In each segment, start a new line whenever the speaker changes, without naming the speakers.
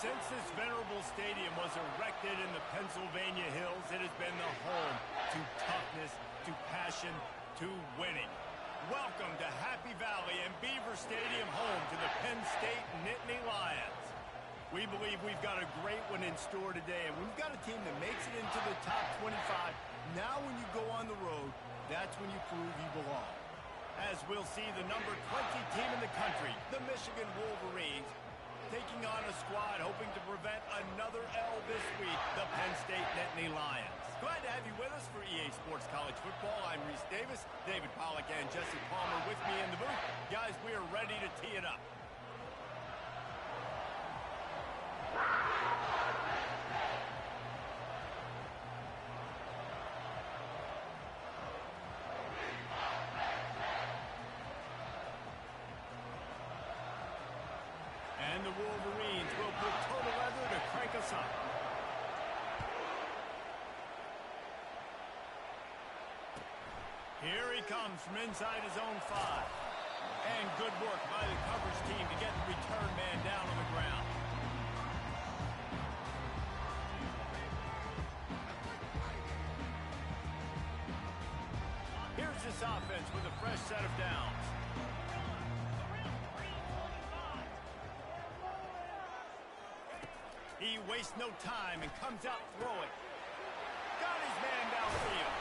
Since this venerable stadium was erected in the Pennsylvania Hills, it has been the home to toughness, to passion, to winning. Welcome to Happy Valley and Beaver Stadium, home to the Penn State Nittany Lions. We believe we've got a great one in store today, and we've got a team that makes it into the top 25. Now when you go on the road, that's when you prove you belong. As we'll see the number 20 team in the country, the Michigan Wolverines, taking on a squad hoping to prevent another L this week, the Penn State Nittany Lions. Glad to have you with us for EA Sports College Football. I'm Reese Davis, David Pollack, and Jesse Palmer with me in the booth. Guys, we are ready to tee it up. And the Wolverines will put total leather to crank us up. Here he comes from inside his own 5. And good work by the coverage team to get the return man down on the ground. Here's this offense with a fresh set of downs. He wastes no time and comes out throwing. Got his man downfield.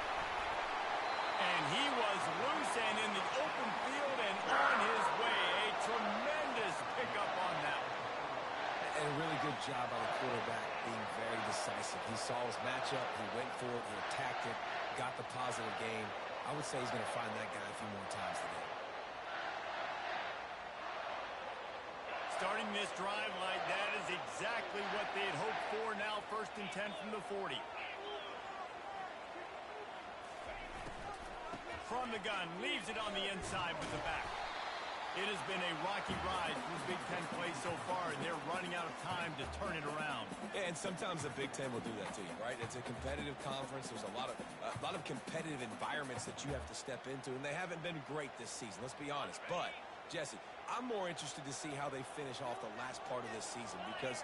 And he was loose and in the open field and on his way. A tremendous pickup on that one.
And a really good job by the quarterback being very decisive. He saw his matchup, he went for it, he attacked it, got the positive gain. I would say he's going to find that guy a few more times today.
Starting this drive like that is exactly what they had hoped for. Now 1st and 10 from the 40. From the gun, leaves it on the inside with the back. It has been a rocky ride through Big Ten play so far, and they're running out of time to turn it around.
And sometimes the Big Ten will do that to you, right? It's a competitive conference. There's a lot of competitive environments that you have to step into, and they haven't been great this season, let's be honest. But, Jesse, I'm more interested to see how they finish off the last part of this season, because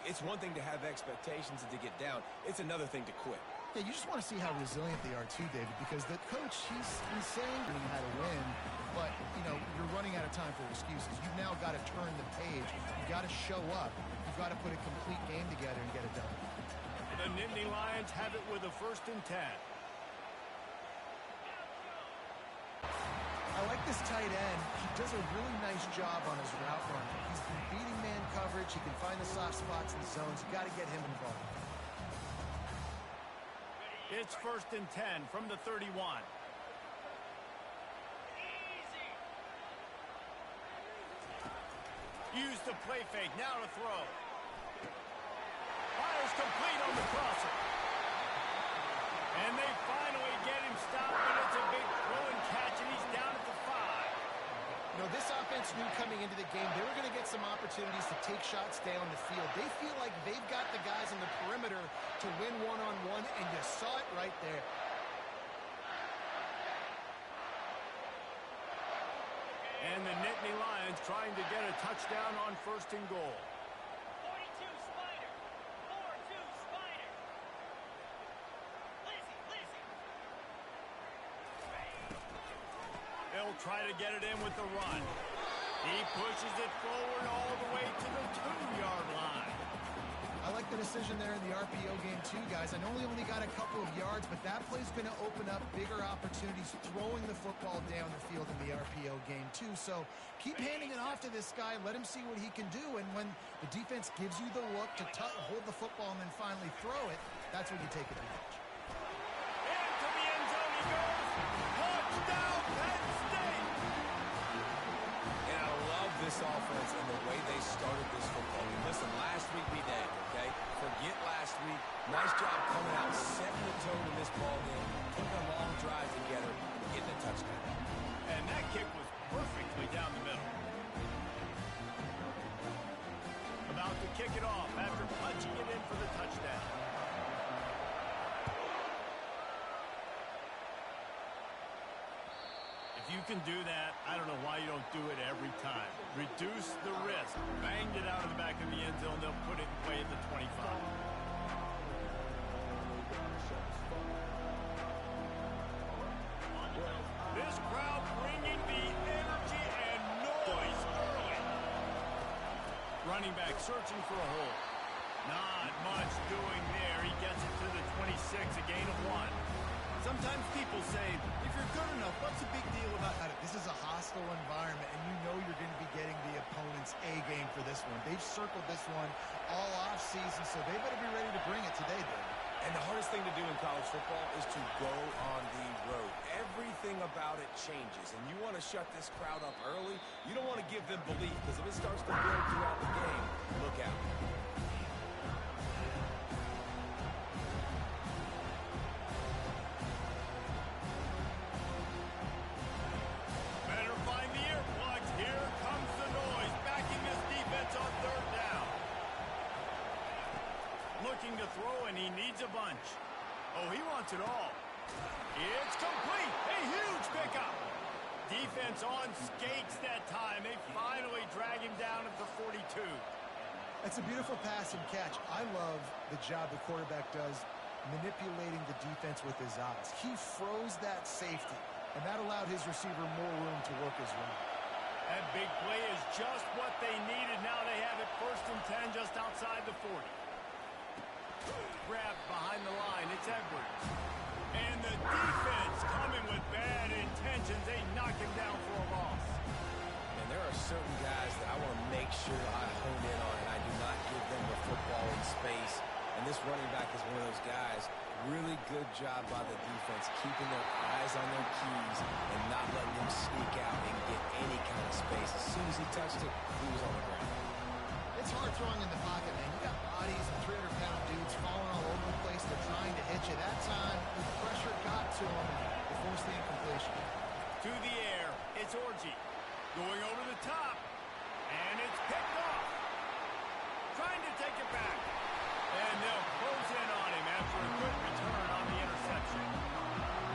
it's one thing to have expectations and to get down. It's another thing to quit.
Yeah, you just want to see how resilient they are too, David, because the coach, he's saying how to win, but, you know, you're running out of time for excuses. You've now got to turn the page. You've got to show up. You've got to put a complete game together and get it done.
The Nittany Lions have it with a 1st and 10.
I like this tight end. He does a really nice job on his route running. He's been beating man coverage. He can find the soft spots in the zones. You got to get him involved.
It's 1st and 10 from the 31. Use the play fake, now to throw. Fires complete on the crosser. And they finally get him stopped, but it's a big throw and catch, and he's down at the 5.
You know, this offense knew coming into the game they were going to get some opportunities to take shots down the field. They feel like they've got the guys in the perimeter to win one-on-one, and you saw it right there.
And the Nittany Lions trying to get a touchdown on 1st and goal.
42 Spider. 4-2 Spider. Lizzie.
They'll try to get it in with the run. He pushes it forward all the way to the 2-yard line.
I like the decision there in the RPO game too, guys. I know he only got a couple of yards, but that play's going to open up bigger opportunities throwing the football down the field in the RPO game too. So keep handing it off to this guy. Let him see what he can do. And when the defense gives you the look to hold the football and then finally throw it, that's when you take advantage.
Into the end zone he goes. Touchdown, Penn State!
And I love this offense and the way they started this football game. Listen, last week we did, okay? Forget last week. Nice job coming out, setting the tone in this ball game, putting a long drive together, and getting a touchdown.
And that kick was perfectly down the middle. About to kick it off after punching it in for the touchdown. If you can do that, I don't know why you don't do it every time. Reduce the risk. Banged it out of the back of the end zone. They'll put it away at the 25. This crowd bringing the energy and noise early. Running back searching for a hole. Not much doing there. He gets it to the 26, a gain of 1.
Sometimes people say, if you're good enough, what's the big deal about it? This is a hostile environment, and you know you're going to be getting the opponent's A game for this one. They've circled this one all offseason, so they better be ready to bring it today, David.
And the hardest thing to do in college football is to go on the road. Everything about it changes, and you want to shut this crowd up early. You don't want to give them belief, because if it starts to build throughout the game, look out.
Better find the earplugs. Here comes the noise, backing this defense on 3rd down. Looking to throw, and he needs a bunch. Oh, he wants it all. It's complete. A huge pickup. Defense on skates that time. They finally drag him down at the 42.
That's a beautiful pass and catch. I love the job the quarterback does manipulating the defense with his eyes. He froze that safety, and that allowed his receiver more room to work his route.
That big play is just what they needed. Now they have it 1st and 10 just outside the 40. Grabbed behind the line. It's Edwards. And the defense coming with bad intentions. They knock him down for a loss.
And there are certain guys that I want to make sure I hone in on, and I do not give them the football in space. And this running back is one of those guys. Really good job by the defense, keeping their eyes on their keys and not letting them sneak out and get any kind of space. As soon as he touched it, he was on the ground.
It's hard throwing in the pocket, man. You got bodies and 300-pound dudes falling all over the place. They're trying to hit you. That time, the pressure got to him, and they forced the incompletion.
To the air, it's Orji. Going over the top, and it's picked off. Trying to take it back. And they'll close in on him after a good return on the interception.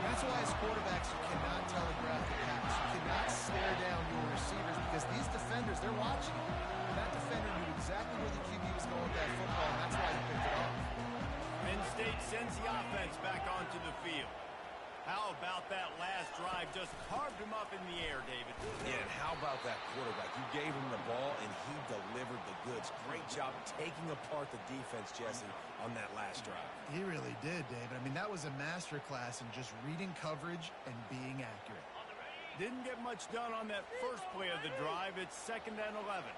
That's why as quarterbacks, you cannot telegraph the pass. You cannot stare down your receivers because these defenders, they're watching. And that defender knew exactly where the QB was going with that football, and that's why he picked it off.
Penn State sends the offense back onto the field. How about that last drive? Just carved him up in the air, David.
Yeah, and how about that quarterback? You gave him the ball, and he delivered the goods. Great job taking apart the defense, Jesse, on that last drive.
He really did, David. I mean, that was a masterclass in just reading coverage and being accurate.
Didn't get much done on that first play of the drive. It's 2nd and 11.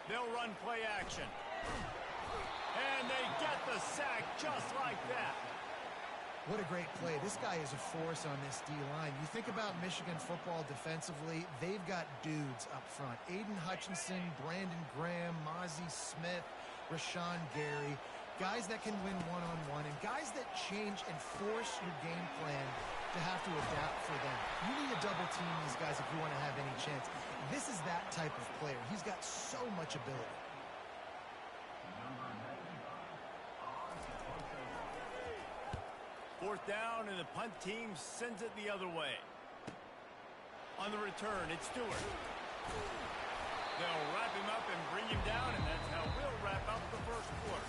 They'll run play action. And they get the sack just like that.
What a great play. This guy is a force on this D-line. You think about Michigan football defensively, they've got dudes up front. Aiden Hutchinson, Brandon Graham, Mozzie Smith, Rashawn Gary. Guys that can win one-on-one and guys that change and force your game plan to have to adapt for them. You need to double team these guys if you want to have any chance. This is that type of player. He's got so much ability.
4th down, and the punt team sends it the other way. On the return, it's Stewart. They'll wrap him up and bring him down, and that's how we'll wrap up the first quarter.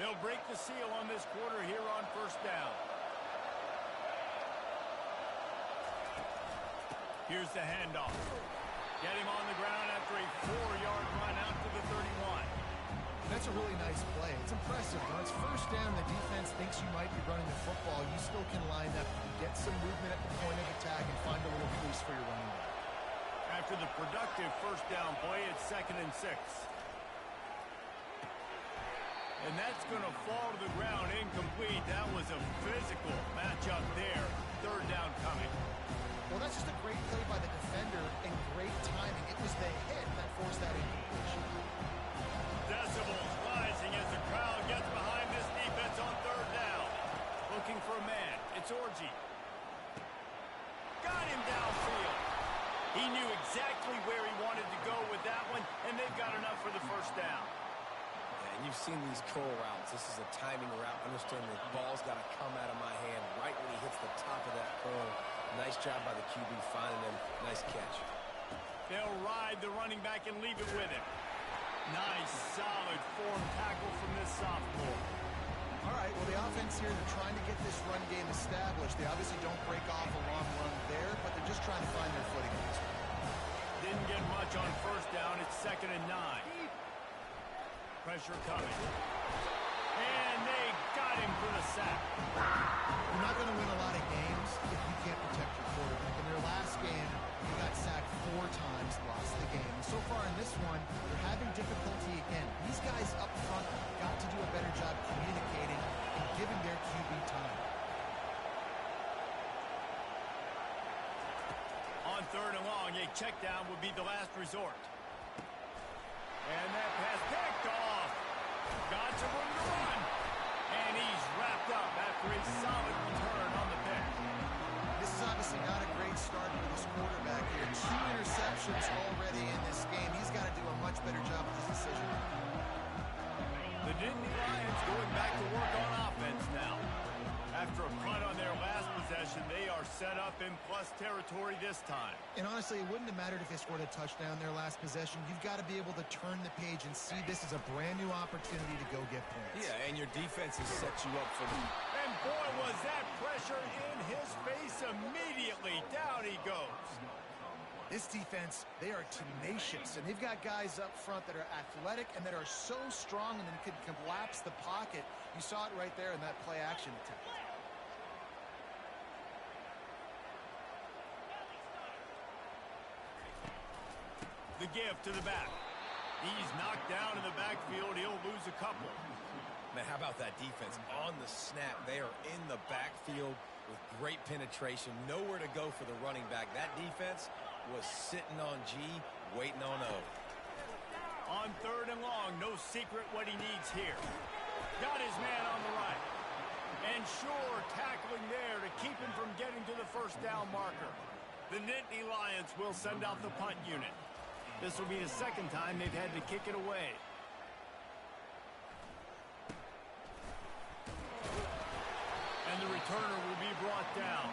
They'll break the seal on this quarter here on 1st down. Here's the handoff. Get him on the ground after a 4-yard run out to the 31.
That's a really nice play. It's impressive. When it's 1st down, the defense thinks you might be running the football. You still can line up, get some movement at the point of attack, and find a little crease for your running back.
After the productive 1st down play, it's 2nd and 6. And that's going to fall to the ground incomplete. That was a physical matchup there. 3rd down coming.
Well, that's just a great play by the defender and great timing. It was the hit that forced that incompletion.
Decibels Orji. Got him downfield. He knew exactly where he wanted to go with that one, and they've got enough for the first down.
And you've seen these curl routes. This is a timing route. Understand the ball's got to come out of my hand right when he hits the top of that curl. Nice job by the QB finding him. Nice catch.
They'll ride the running back and leave it with him. Nice, solid form tackle from this sophomore.
All right, well, the offense here, they're trying to get this run game established. They obviously don't break off a long run there, but they're just trying to find their footing in this one.
Didn't get much on first down. It's 2nd and 9. Pressure coming. And they got him for the sack.
You're not going to win a lot of games if you can't protect your quarterback. In their last game, they got sacked 4 times, lost the game. And so far in this one, they're having difficulty again. These guys up front got to do a better job communicating and giving their QB time.
On 3rd and long, a check down would be the last resort. And that pass picked off. Got some room to run. And he's wrapped up after a solid return on the pick.
This is obviously not a great start for this quarterback here. 2 interceptions already in this game. He's got to do a much better job with his decision.
The Nittany Lions going back to work on offense now. After a punt on their last possession, they are set up in plus territory this time.
And honestly, it wouldn't have mattered if they scored a touchdown their last possession. You've got to be able to turn the page and see this as a brand new opportunity to go get points.
Yeah, and your defense has set you up for the...
And boy, was that pressure in his face immediately. Down he goes.
This defense, they are tenacious, and they've got guys up front that are athletic and that are so strong and then can collapse the pocket. You saw it right there in that play-action attempt.
The give to the back. He's knocked down in the backfield. He'll lose a couple.
Man, how about that defense? On the snap, they are in the backfield with great penetration. Nowhere to go for the running back. That defense was sitting on G, waiting on O.
On 3rd and long, no secret what he needs here. Got his man on the right. And sure, tackling there to keep him from getting to the first down marker. The Nittany Lions will send out the punt unit. This will be the 2nd time they've had to kick it away. And the returner will be brought down.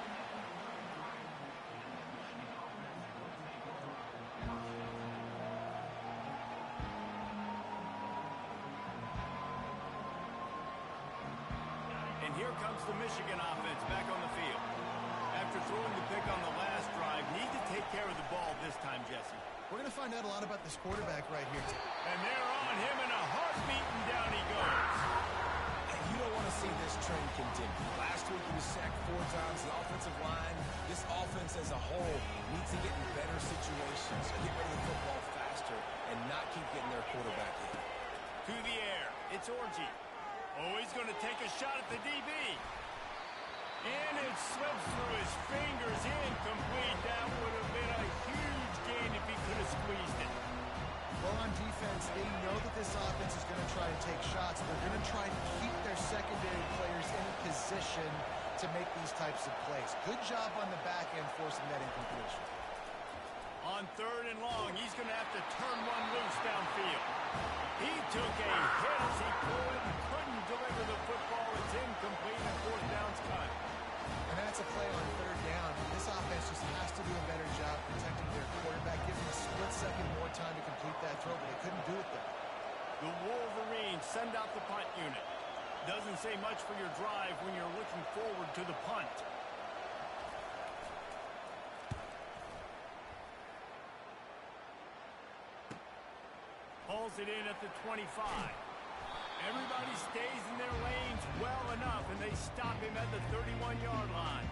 And here comes the Michigan offense back on the field. After throwing the pick on the last drive, need to take care of the ball this time, Jesse.
We're going to find out a lot about this quarterback right here.
And they're on him in a heartbeat, and down he goes.
And you don't want to see this trend continue. Last week he was sacked 4 times. The offensive line, this offense as a whole, needs to get in better situations, get rid of the football faster, and not keep getting their quarterback hit.
To the air, it's Orji. Oh, he's going to take a shot at the DB. And it slips through his fingers, incomplete. That would have been a huge gain if he could have squeezed it.
Well, on defense, they know that this offense is going to try to take shots. They're going to try to keep their secondary players in position to make these types of plays. Good job on the back end forcing that incompletion.
On 3rd and long, he's going to have to turn one loose downfield. He took a hit as he couldn't deliver the football. It's incomplete, and 4th down's cut.
And that's a play on 3rd down. This offense just has to do a better job protecting their quarterback, giving him a split second more time to complete that throw, but they couldn't do it there.
The Wolverines send out the punt unit. Doesn't say much for your drive when you're looking forward to the punt. Pulls it in at the 25. Everybody stays in their lanes well enough, and they stop him at the 31-yard line.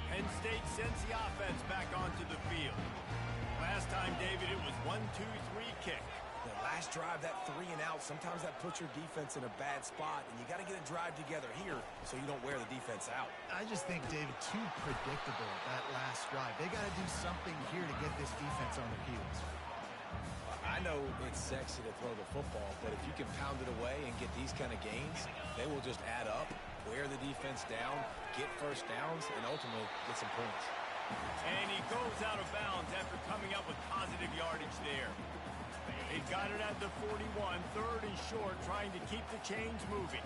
Penn State sends the offense back onto the field. Last time, David, it was 1-2-3 kick.
The last drive, that 3 and out, sometimes that puts your defense in a bad spot, and you got to get a drive together here so you don't wear the defense out.
I just think, David, too predictable that last drive. They got to do something here to get this defense on their heels.
I know it's sexy to throw the football, but if you can pound it away and get these kind of gains, they will just add up, wear the defense down, get first downs, and ultimately get some points.
And he goes out of bounds after coming up with positive yardage there. They got it at the 41, third and short, trying to keep the chains moving.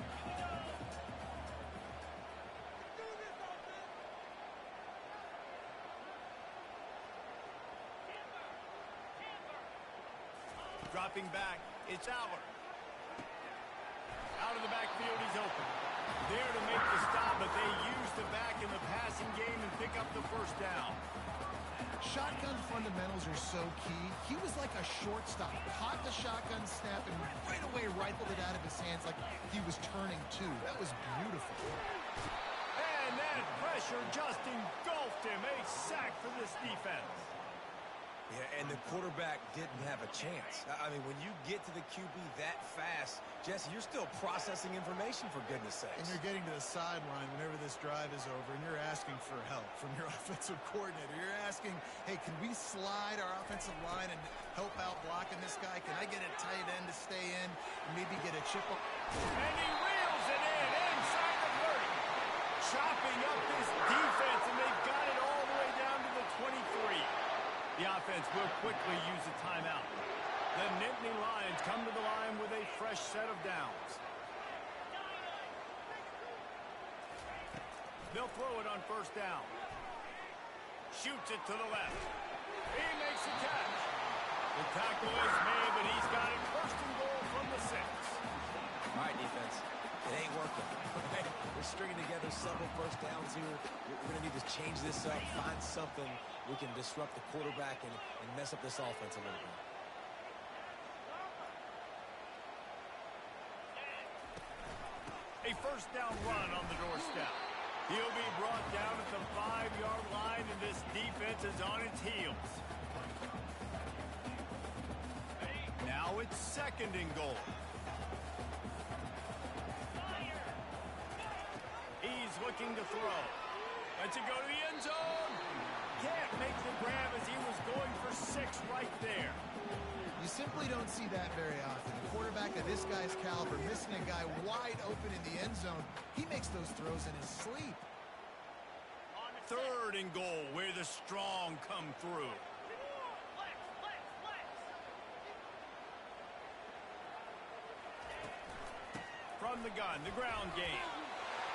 Dropping back, it's Aller. Out of the backfield, he's open. There to make the stop, but they use the back in the passing game and pick up the first down.
Shotgun fundamentals are so key. He was like a shortstop. Caught the shotgun snap and right away rifled it out of his hands like he was turning two. That was beautiful.
And that pressure just engulfed him. A sack for this defense.
Yeah, and the quarterback didn't have a chance. I mean, when you get to the QB that fast, Jesse, you're still processing information, for goodness sakes.
And you're getting to the sideline whenever this drive is over, and you're asking for help from your offensive coordinator. You're asking, hey, can we slide our offensive line and help out blocking this guy? Can I get a tight end to stay in and maybe get a chip up?
And he reels it in inside the 30. Chopping up this defense, and they've got it all the way down to the 23. The offense will quickly use a timeout. The Nittany Lions come to the line with a fresh set of downs. They'll throw it on first down. Shoots it to the left. He makes a catch. The tackle is made, but he's got it first and goal from the 6.
All right, defense. It ain't working. We're stringing together several first downs here. We're going to need to change this up, find something we can disrupt the quarterback and mess up this offense a little bit.
A first down run on the doorstep. He'll be brought down at the 5-yard line, and this defense is on its heels. Now it's second and goal. He's looking to throw. Lets it go to the end zone. Can't make the grab as he was going for 6 right there.
You simply don't see that very often. A quarterback of this guy's caliber missing a guy wide open in the end zone. He makes those throws in his sleep.
Third and goal, where the strong come through. From the gun, the ground game.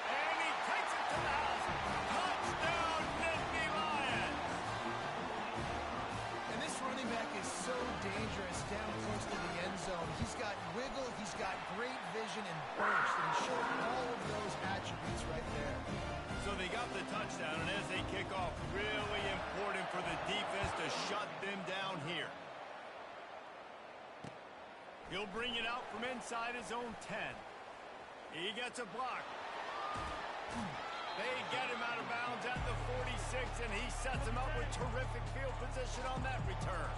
And he takes it to the house. Touchdown, Nittany Lions!
And this running back is so dangerous down close to the end zone. He's got wiggle, he's got great vision and burst, and showed all of those attributes right there.
So they got the touchdown, and as they kick off, really important for the defense to shut them down here. He'll bring it out from inside his own 10. He gets a block. They get him out of bounds at the 46, and he sets him up with terrific field position on that return.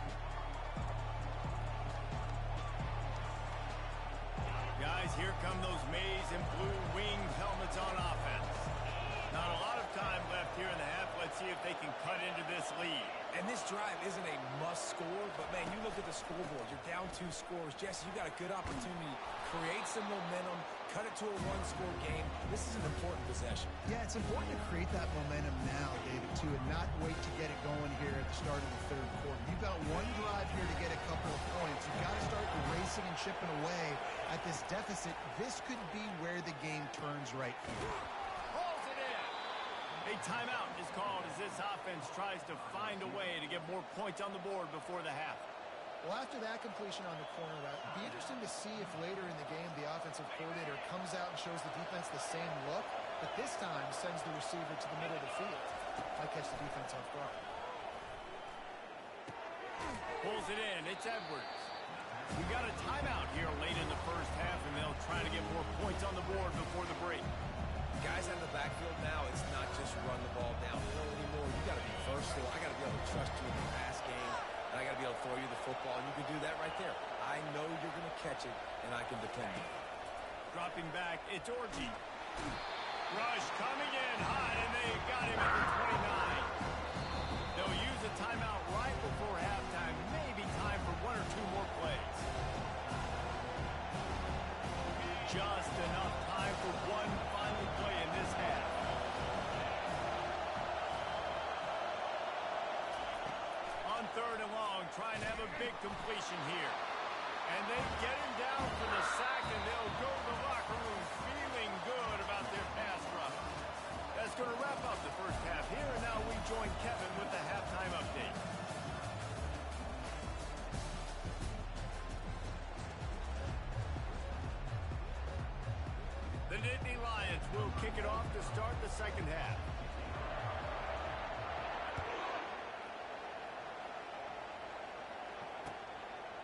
Guys, here come those maize and blue winged helmets on offense. Not a lot of time left here in the half. Let's see if they can cut into this lead.
And this drive isn't a must score, but man, you look at the scoreboard. You're down 2 scores. Jesse, you got a good opportunity. Create some momentum. Cut it to a 1-score game. This is an important possession.
Yeah, it's important to create that momentum now, David, too, and not wait to get it going here at the start of the third quarter. You've got one drive here to get a couple of points. You've got to start racing and chipping away at this deficit. This could be where the game turns right here.
Pulls it in. A timeout is called as this offense tries to find a way to get more points on the board before the half.
Well, after that completion on the corner route, it'd be interesting to see if later in the game the offensive coordinator comes out and shows the defense the same look, but this time sends the receiver to the middle of the field. Might catch the defense off guard.
Pulls it in. It's Edwards. We got a timeout here late in the first half, and they'll try to get more points on the board before the break.
Guys out of the backfield now, it's not just run the ball downhill anymore. You got to be versatile. I got to be able to trust you in the pass game, and I got to be able to throw you the football, and you can do that right there. I know you're going to catch it, and I can depend on it.
Dropping back, it's Orji. Rush coming in high, and they got him at the 29. They'll use a timeout right before halftime. Maybe time for 1 or for one final play in this half. On 3rd and long, trying to have a big completion here. And they get him down for the sack, and they'll go to the locker room feeling good about their pass rush. That's going to wrap up the first half here, and now we join Kevin with the halftime update. The Nittany Lions will kick it off to start the second half.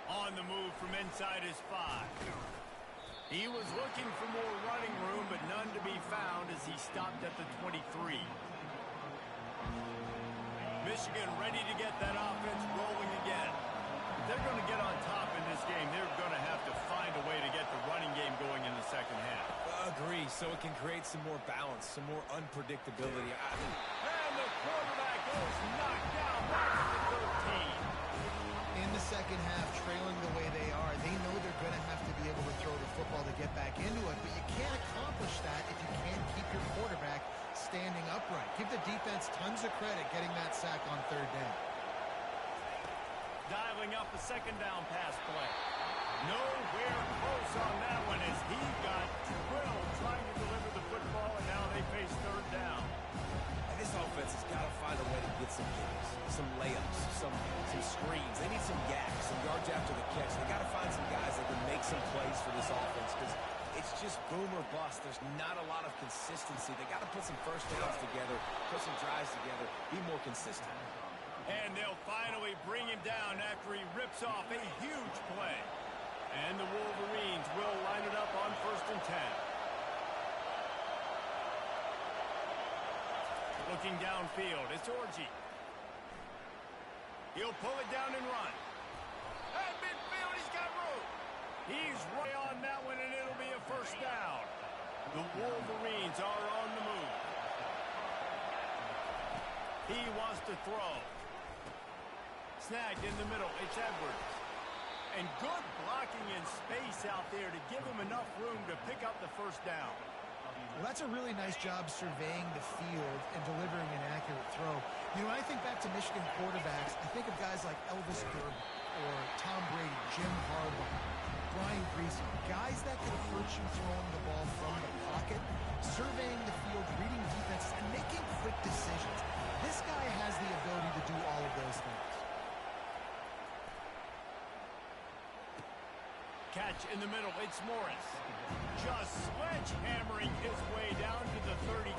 On the move from inside his 5. He was looking for more running room, but none to be found as he stopped at the 23. Michigan ready to get that offense rolling again. They're going to get on top in this game. They're going to have to find a way to get the running game going in the second half.
Agree, so it can create some more balance, some more unpredictability.
And the quarterback goes knocked down back at the 13.
In the second half, trailing the way they are, they know they're going to have to be able to throw the football to get back into it, but you can't accomplish that if you can't keep your quarterback standing upright. Give the defense tons of credit getting that sack on 3rd down.
Dialing up a second down pass play. Nowhere close on that one as he got drilled trying to deliver the football, and now they face 3rd down.
And this offense has got to find a way to get some gives, some layups, some screens. They need some gaps, some yards after the catch. They got to find some guys that can make some plays for this offense because it's just boom or bust. There's not a lot of consistency. They got to put some first downs together, put some drives together, be more consistent.
And they'll finally bring him down after he rips off a huge play. And the Wolverines will line it up on 1st and 10. Looking downfield, it's Orji. He'll pull it down and run. At midfield, he's got room. He's right on that one, and it'll be a 1st down. The Wolverines are on the move. He wants to throw. Snagged in the middle, it's Edwards. And good blocking in space out there to give him enough room to pick up the 1st down.
Well, that's a really nice job surveying the field and delivering an accurate throw. You know, when I think back to Michigan quarterbacks, I think of guys like Elvis Durbin or Tom Brady, Jim Harbaugh, Brian Griese, guys that could hurt you throwing the ball from the pocket, surveying the field, reading defenses, and making quick decisions. This guy has the ability to do all of those things.
Catch in the middle, it's Morris. Just sledgehammering his way down to the 33.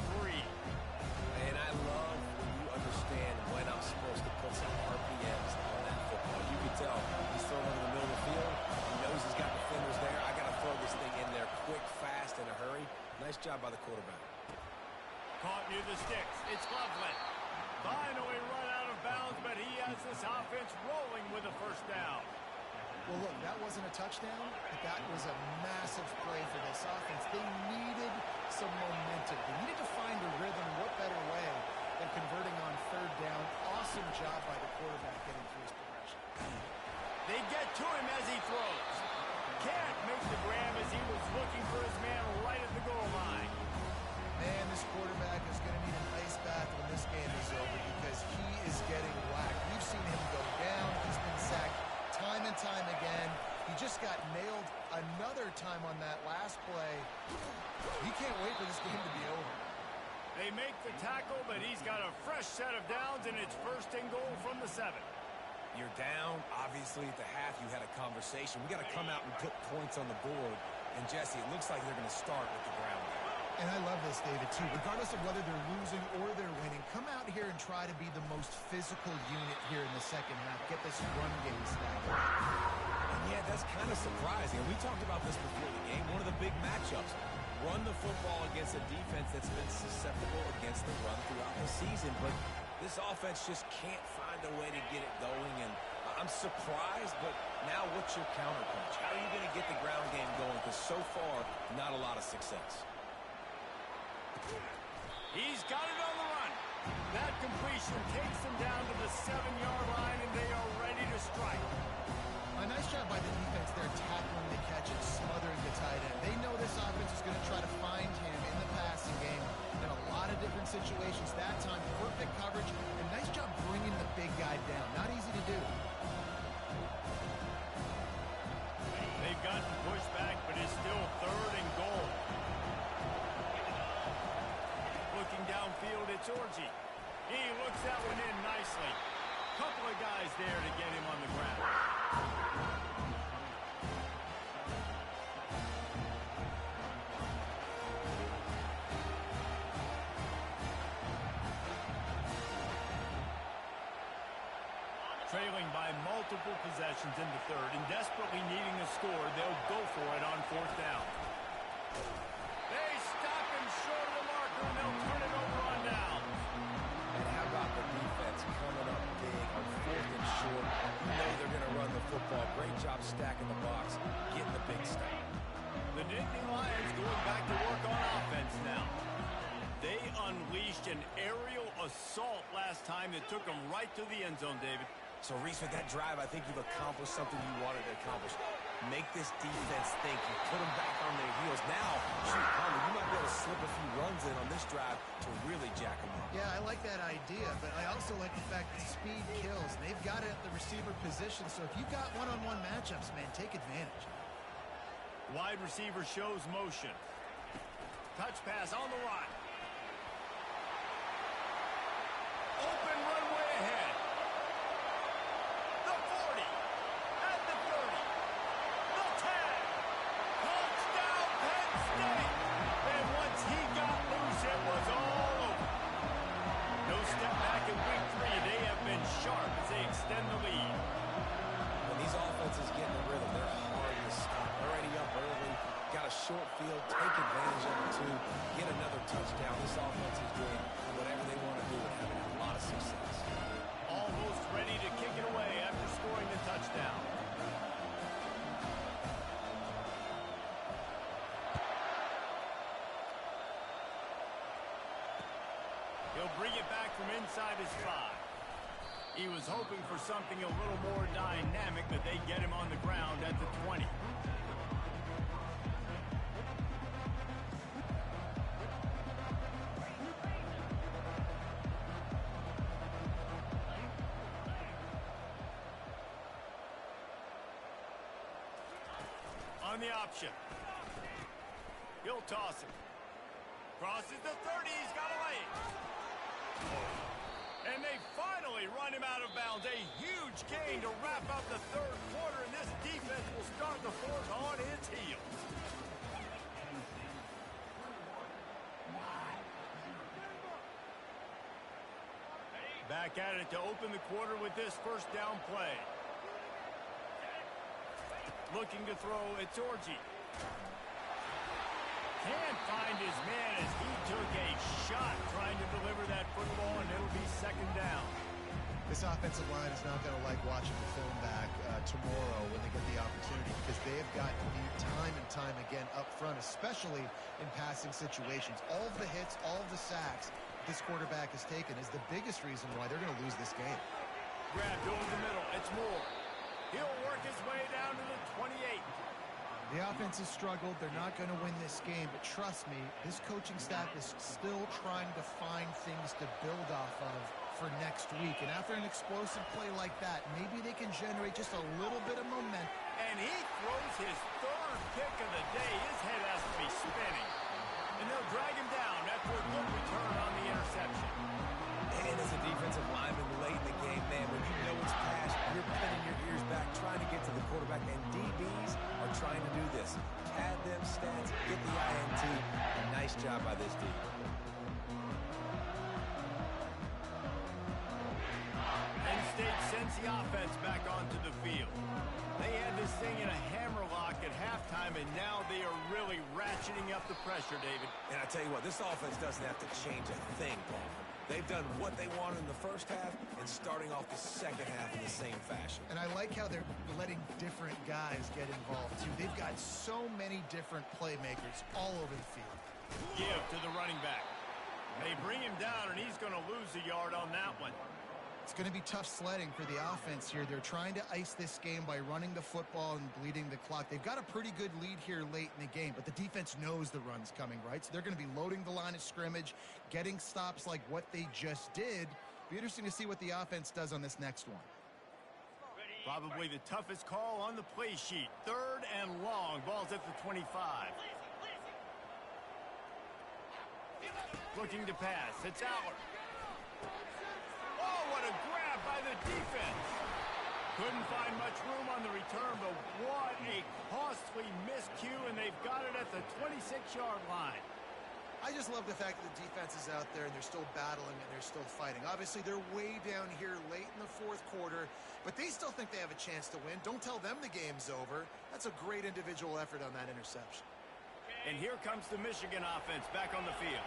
And I love when you understand when I'm supposed to put some RPMs on that football. You can tell he's throwing in the middle of the field. He knows he's got defenders there. I got to throw this thing in there quick, fast, in a hurry. Nice job by the quarterback.
Caught near the sticks, it's Loveland. Finally run out of bounds, but he has this offense rolling with a 1st down.
Well, look, that wasn't a touchdown, but that was a massive play for this offense. They needed some momentum. They needed to find a rhythm. What better way than converting on 3rd down? Awesome job by the quarterback getting through his progression.
They get to him as he throws. Can't make the grab as he was looking for his man right at the goal line.
Man, this quarterback is going to need an ice bath when this game is over because he is getting whacked. We've seen him go down. He's been sacked time and time again. He just got nailed another time on that last play. He can't wait for this game to be over.
They make the tackle, but he's got a fresh set of downs, and it's 1st and goal from the 7.
You're down. Obviously, at the half, you had a conversation. We got to come out and put points on the board. And, Jesse, it looks like they're going to start with the ground game.
And I love this, David, too. Regardless of whether they're losing or they're winning, come out here and try to be the most physical unit here in the second half. Get this run game stacked.
And, yeah, that's kind of surprising. And we talked about this before the game. One of the big matchups. Run the football against a defense that's been susceptible against the run throughout the season. But this offense just can't find a way to get it going. And I'm surprised, but now what's your counterpunch? How are you going to get the ground game going? Because so far, not a lot of success.
He's got it on the run. That completion takes them down to the 7-yard line, and they are ready to strike.
A nice job by the defense there tackling the catch and smothering the tight end. They know this offense is going to try to find situations that time. Perfect coverage, and nice job bringing the big guy down. Not easy to do.
They've gotten pushed back, but it's still 3rd and goal. Looking downfield, it's Orji. He looks that one in nicely. Couple of guys there to get him on the ground. Trailing by multiple possessions in the 3rd and desperately needing a score, they'll go for it on 4th down. They stop him short of the marker, and they'll turn it over on down.
And how about the defense coming up big on 4th and short? You know they're going to run the football. Great job stacking the box, getting the big stop.
The Nittany Lions going back to work on offense now. They unleashed an aerial assault last time that took them right to the end zone, David.
So, Reese, with that drive, I think you've accomplished something you wanted to accomplish. Make this defense think. You put them back on their heels. Now, shoot, Palmer, you might be able to slip a few runs in on this drive to really jack them up.
Yeah, I like that idea, but I also like the fact that speed kills. They've got it at the receiver position, so if you've got one-on-one matchups, man, take advantage.
Wide receiver shows motion. Touch pass on the right. Open runway ahead. The 40. At the 30. The 10. Touchdown, Penn State. And once he got loose, it was all over. No step back in week 3. They have been sharp as they extend the lead.
When these offenses get in the rhythm, they're hard to stop. Already up early, got a short field, take advantage of it too, get another touchdown. This offense is doing whatever they want to do and having a lot of success.
Almost ready to kick it away after scoring the touchdown. He'll bring it back from inside his 5. He was hoping for something a little more dynamic, but they get him on the ground at the 20. On the option. He'll toss it. Crosses the 30. He's got a lane. And they finally run him out of bounds. A huge gain to wrap up the 3rd quarter, and this defense will start the 4th on its heels. Back at it to open the quarter with this 1st down play. Looking to throw, it's Orji. Can't find his man as he took a shot trying to deliver that football, and it'll be 2nd down.
This offensive line is not going to like watching the film back tomorrow when they get the opportunity, because they have got to be time and time again up front, especially in passing situations. All of the hits, all of the sacks this quarterback has taken is the biggest reason why they're going to lose this game.
Grabbed over the middle. It's Moore. He'll work his way down to the 28.
The offense has struggled. They're not going to win this game, but trust me, this coaching staff is still trying to find things to build off of for next week. And after an explosive play like that, maybe they can generate just a little bit of momentum.
And he throws his 3rd pick of the day. His head has to be spinning. And they'll drag him down after a good return on the interception.
And as a defensive lineman late in the game, man, when you know it's passed, you're pinning your ears back, trying to get to the quarterback, and DBs are trying to do this. Pad them stats, get the INT. A nice job by this D.
Penn State sends the offense back onto the field. They had this thing in a hammerlock at halftime, and now they are really ratcheting up the pressure, David.
And I tell you what, this offense doesn't have to change a thing, Paul. They've done what they wanted in the 1st half and starting off the 2nd half in the same fashion.
And I like how they're letting different guys get involved, too. They've got so many different playmakers all over the field.
Give to the running back. They bring him down, and he's going to lose a yard on that one.
It's going to be tough sledding for the offense here. They're trying to ice this game by running the football and bleeding the clock. They've got a pretty good lead here late in the game, but the defense knows the run's coming, right? So they're going to be loading the line of scrimmage, getting stops like what they just did. Be interesting to see what the offense does on this next one.
Probably the toughest call on the play sheet. 3rd and long. Ball's at the 25. Looking to pass. It's Aller. Oh, what a grab by the defense. Couldn't find much room on the return, but what a costly miscue, and they've got it at the 26-yard line.
I just love the fact that the defense is out there and they're still battling and they're still fighting. Obviously, they're way down here late in the 4th quarter, but they still think they have a chance to win. Don't tell them the game's over. That's a great individual effort on that interception.
And here comes the Michigan offense back on the field.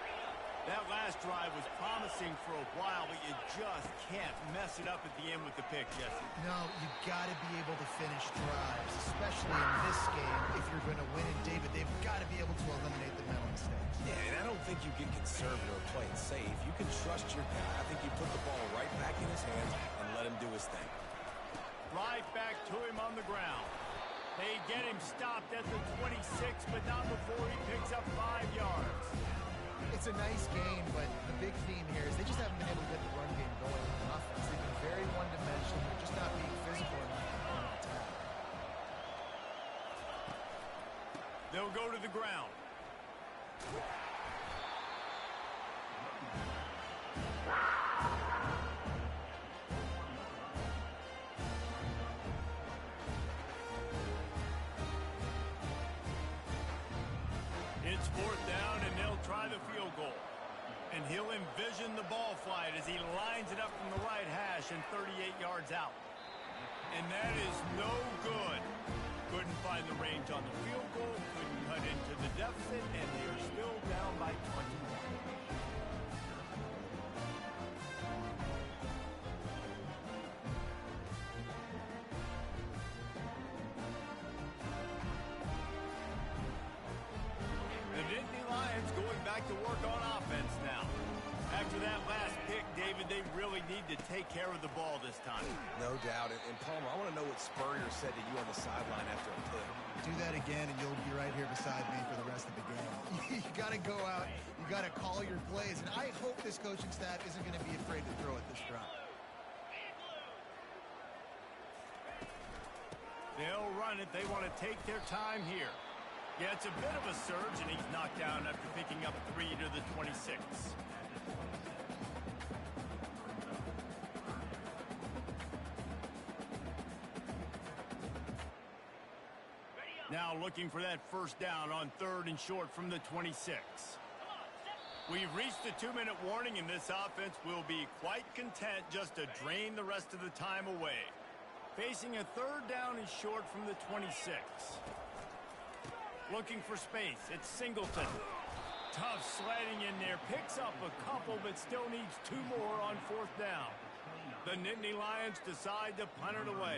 That last drive was promising for a while, but you just can't mess it up at the end with the pick, Jesse.
No, you got to be able to finish drives, especially in this game. If you're going to win it, David, they've got to be able to eliminate the mental mistakes.
Yeah, and I don't think you get conservative or play it safe. You can trust your guy. I think you put the ball right back in his hands and let him do his thing.
Right back to him on the ground. They get him stopped at the 26, but not before he picks up 5 yards.
It's a nice game, but the big theme here is they just haven't been able to get the run game going on offense. They've been very one-dimensional. They're just not being physical enough on attack.
They'll go to the ground. It's 4th down, and they'll try the field goal. And he'll envision the ball flight as he lines it up from the right hash and 38 yards out. And that is no good. Couldn't find the range on the field goal, couldn't cut into the deficit, and they are still down by 21. The Nittany Lions going back to work on offense now. After that last pick, David, they really need to take care of the ball this time.
No doubt. And Palmer, I want to know what Spurrier said to you on the sideline after a pick.
Do that again, and you'll be right here beside me for the rest of the game. You got to go out. You got to call your plays. And I hope this coaching staff isn't going to be afraid to throw at this drop.
They'll run it. They want to take their time here. Yeah, it's a bit of a surge, and he's knocked down after picking up 3 to the 26. Now looking for that first down on 3rd and short from the 26. We've reached the 2-minute warning, and this offense will be quite content just to drain the rest of the time away. Facing a 3rd down and short from the 26. Looking for space. It's Singleton. Tough sledding in there. Picks up a couple, but still needs 2 more on 4th down. The Nittany Lions decide to punt it away.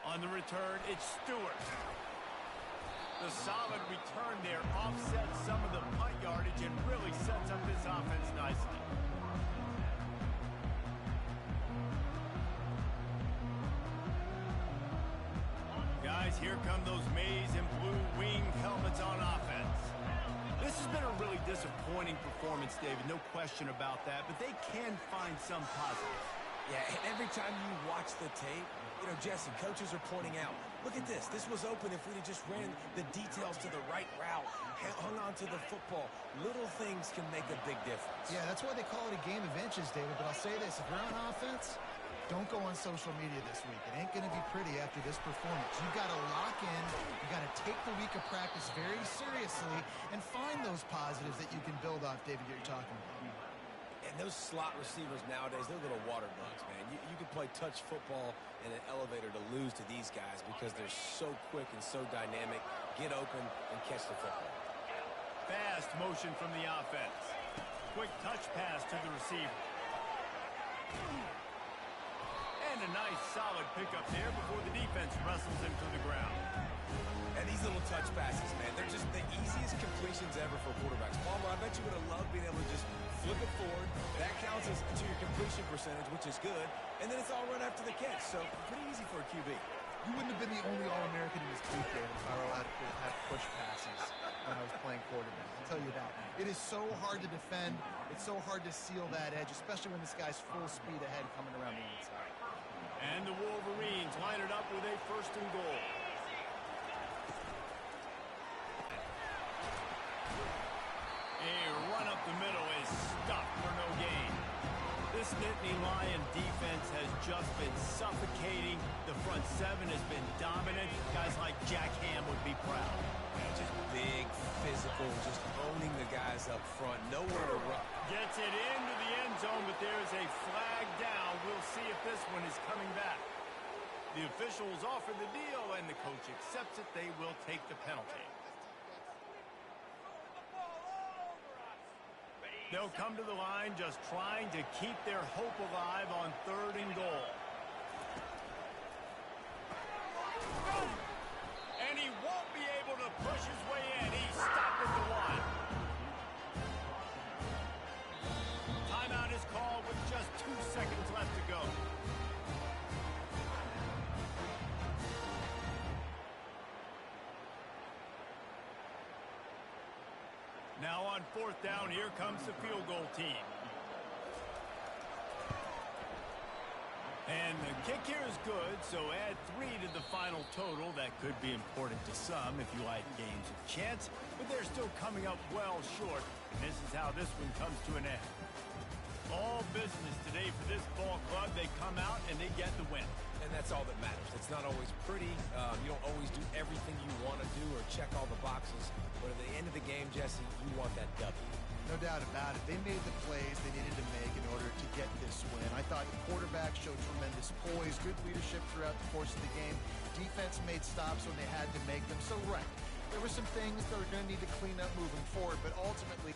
On the return, it's Stewart. The solid return there offsets some of the punt yardage and really sets up this offense nicely. Guys, here come those maize and blue wing helmets on offense. This has been a really disappointing performance, David, no question about that, but they can find some positives.
Yeah, and every time you watch the tape, you know, Jesse, coaches are pointing out, look at this. This was open if we'd have just ran the details to the right route, hung on to the football. Little things can make a big difference.
Yeah, that's why they call it a game of inches, David. But I'll say this, if you're on offense, don't go on social media this week. It ain't going to be pretty after this performance. You've got to lock in. You've got to take the week of practice very seriously and find those positives that you can build off, David, you're talking about.
And those slot receivers nowadays, they're little water bugs, man. You can play touch football in an elevator to lose to these guys because they're so quick and so dynamic. Get open and catch the football.
Fast motion from the offense. Quick touch pass to the receiver. And a nice solid pickup there before the defense wrestles him to the ground.
And these little touch passes, man, they're just the easiest completions ever for quarterbacks. Palmer, I bet you would have loved being able to just flip it forward. That counts as to your completion percentage, which is good. And then it's all run after the catch. So pretty easy for a QB.
You wouldn't have been the only All-American in this league game if I were allowed to have push passes when I was playing quarterback. I'll tell you that. It is so hard to defend. It's so hard to seal that edge, especially when this guy's full speed ahead coming around the inside.
And the Wolverines line it up with a 1st and goal. A run up the middle is stopped for no gain. This Nittany Lion defense has just been suffocating. The front seven has been dominant. Guys like Jack Ham would be proud.
Just big, physical, just owning the guys up front. Nowhere to run.
Gets it into the end zone, but there's a flag down. We'll see if this one is coming back. The officials offer the deal, and the coach accepts it. They will take the penalty. They'll come to the line just trying to keep their hope alive on 3rd and goal. And he won't be able to push his way in. He stopped at the 1. Timeout is called with just 2 seconds left to go. Now on 4th down, here comes the field goal team. And the kick here is good, so add 3 to the final total. That could be important to some if you like games of chance, but they're still coming up well short. And this is how this one comes to an end. All business today for this ball club. They come out and they get the win.
And that's all that matters. It's not always pretty. You don't always do everything you want to do or check all the boxes. But at the end of the game, Jesse, you want that W.
No doubt about it. They made the plays they needed to make in order to get this win. I thought the quarterback showed tremendous poise, good leadership throughout the course of the game. Defense made stops when they had to make them. So, right, there were some things that were going to need to clean up moving forward, but ultimately